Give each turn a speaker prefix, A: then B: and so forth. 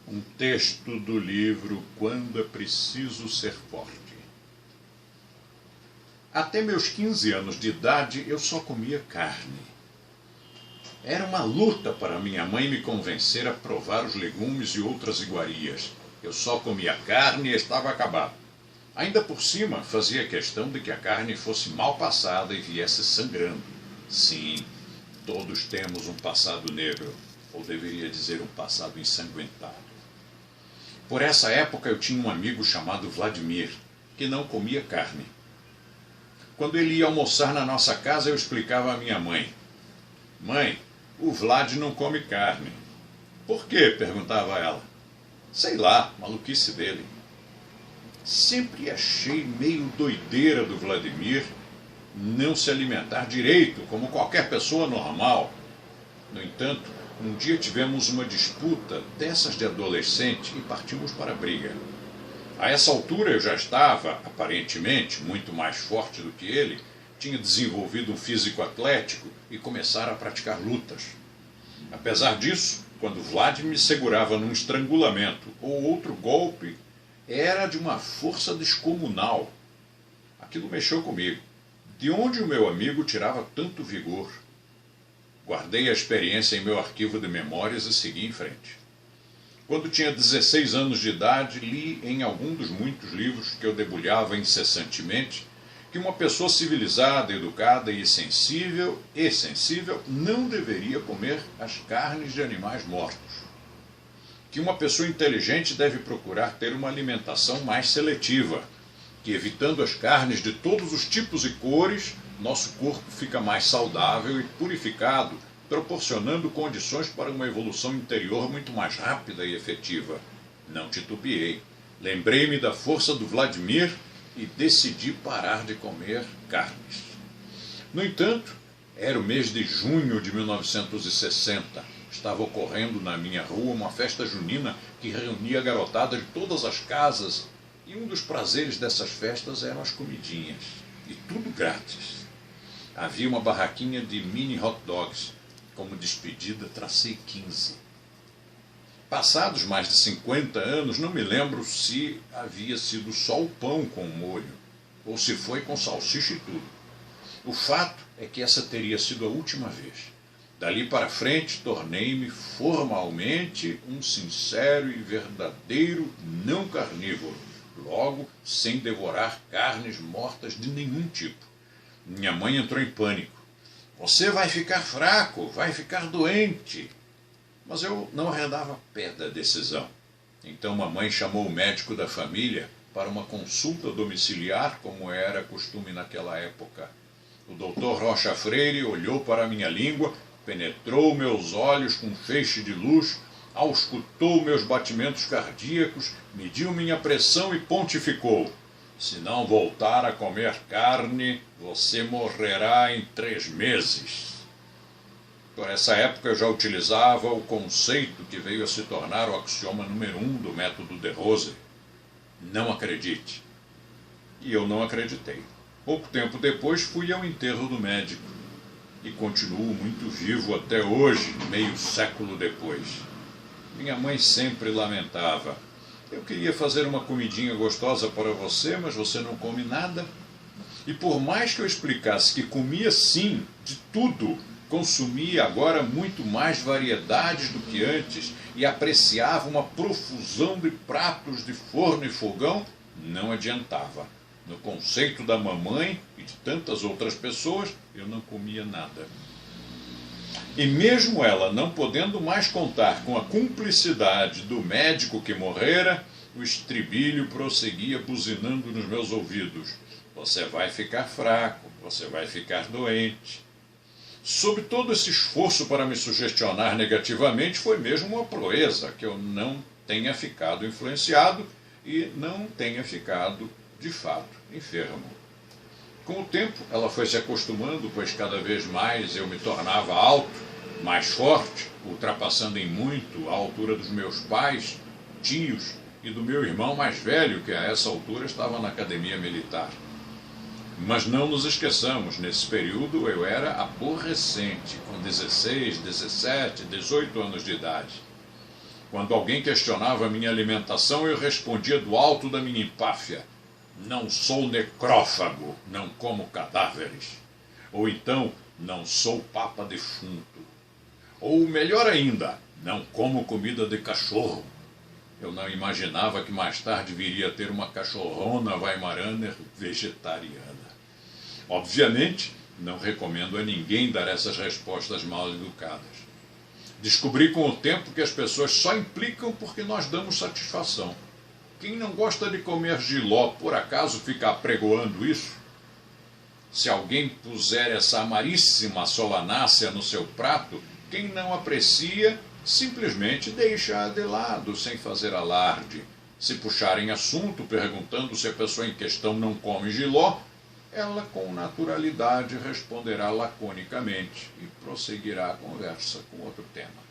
A: Um texto do livro Quando é Preciso Ser Forte. Até meus 15 anos de idade eu só comia carne. Era uma luta para minha mãe me convencer a provar os legumes e outras iguarias. Eu só comia carne e estava acabado. Ainda por cima, fazia questão de que a carne fosse mal passada e viesse sangrando. Sim, todos temos um passado negro, ou deveria dizer um passado ensanguentado. Por essa época eu tinha um amigo chamado Vladimir, que não comia carne. Quando ele ia almoçar na nossa casa, eu explicava à minha mãe. Mãe, o Vlad não come carne. Por quê? Perguntava ela. Sei lá, maluquice dele. Sempre achei meio doideira do Vladimir não se alimentar direito, como qualquer pessoa normal. No entanto, um dia tivemos uma disputa dessas de adolescente e partimos para a briga. A essa altura eu já estava, aparentemente, muito mais forte do que ele, tinha desenvolvido um físico atlético e começara a praticar lutas. Apesar disso, quando Vlad me segurava num estrangulamento ou outro golpe, era de uma força descomunal. Aquilo mexeu comigo. De onde o meu amigo tirava tanto vigor? Guardei a experiência em meu arquivo de memórias e segui em frente. Quando tinha 16 anos de idade, li em algum dos muitos livros que eu debulhava incessantemente que uma pessoa civilizada, educada e sensível não deveria comer as carnes de animais mortos. Que uma pessoa inteligente deve procurar ter uma alimentação mais seletiva, que evitando as carnes de todos os tipos e cores, nosso corpo fica mais saudável e purificado, proporcionando condições para uma evolução interior muito mais rápida e efetiva. Não titubeei. Lembrei-me da força do Vladimir e decidi parar de comer carnes. No entanto, era o mês de junho de 1960. Estava ocorrendo na minha rua uma festa junina que reunia a garotada de todas as casas, e um dos prazeres dessas festas eram as comidinhas, e tudo grátis. Havia uma barraquinha de mini hot dogs. Como despedida, tracei 15. Passados mais de 50 anos, não me lembro se havia sido só o pão com molho, ou se foi com salsicha e tudo. O fato é que essa teria sido a última vez. Dali para frente, tornei-me formalmente um sincero e verdadeiro não carnívoro, logo sem devorar carnes mortas de nenhum tipo. Minha mãe entrou em pânico. Você vai ficar fraco, vai ficar doente. Mas eu não arredava pé da decisão. Então mamãe chamou o médico da família para uma consulta domiciliar, como era costume naquela época. O doutor Rocha Freire olhou para a minha língua, penetrou meus olhos com um feixe de luz, auscultou meus batimentos cardíacos, mediu minha pressão e pontificou. Se não voltar a comer carne, você morrerá em 3 meses. Por essa época eu já utilizava o conceito que veio a se tornar o axioma número 1 do método de Rose. Não acredite. E eu não acreditei. Pouco tempo depois fui ao enterro do médico. E continuo muito vivo até hoje, meio século depois. Minha mãe sempre lamentava. Eu queria fazer uma comidinha gostosa para você, mas você não come nada. E por mais que eu explicasse que comia sim, de tudo, consumia agora muito mais variedades do que antes e apreciava uma profusão de pratos de forno e fogão, não adiantava. No conceito da mamãe e de tantas outras pessoas, eu não comia nada. E mesmo ela não podendo mais contar com a cumplicidade do médico que morrera, o estribilho prosseguia buzinando nos meus ouvidos. Você vai ficar fraco, você vai ficar doente. Sob todo esse esforço para me sugestionar negativamente, foi mesmo uma proeza que eu não tenha ficado influenciado e não tenha ficado, de fato, enfermo. Com o tempo, ela foi se acostumando, pois cada vez mais eu me tornava alto, mais forte, ultrapassando em muito a altura dos meus pais, tios e do meu irmão mais velho, que a essa altura estava na academia militar. Mas não nos esqueçamos, nesse período eu era aborrecente, com 16, 17, 18 anos de idade. Quando alguém questionava minha alimentação, eu respondia do alto da minha empáfia: não sou necrófago, não como cadáveres. Ou então, não sou papa defunto. Ou melhor ainda, não como comida de cachorro. Eu não imaginava que mais tarde viria a ter uma cachorrona Weimaraner vegetariana. Obviamente, não recomendo a ninguém dar essas respostas mal educadas. Descobri com o tempo que as pessoas só implicam porque nós damos satisfação. Quem não gosta de comer jiló, por acaso fica apregoando isso? Se alguém puser essa amaríssima solanácea no seu prato, quem não aprecia, simplesmente deixa-a de lado, sem fazer alarde. Se puxarem assunto, perguntando se a pessoa em questão não come jiló, ela com naturalidade responderá laconicamente e prosseguirá a conversa com outro tema.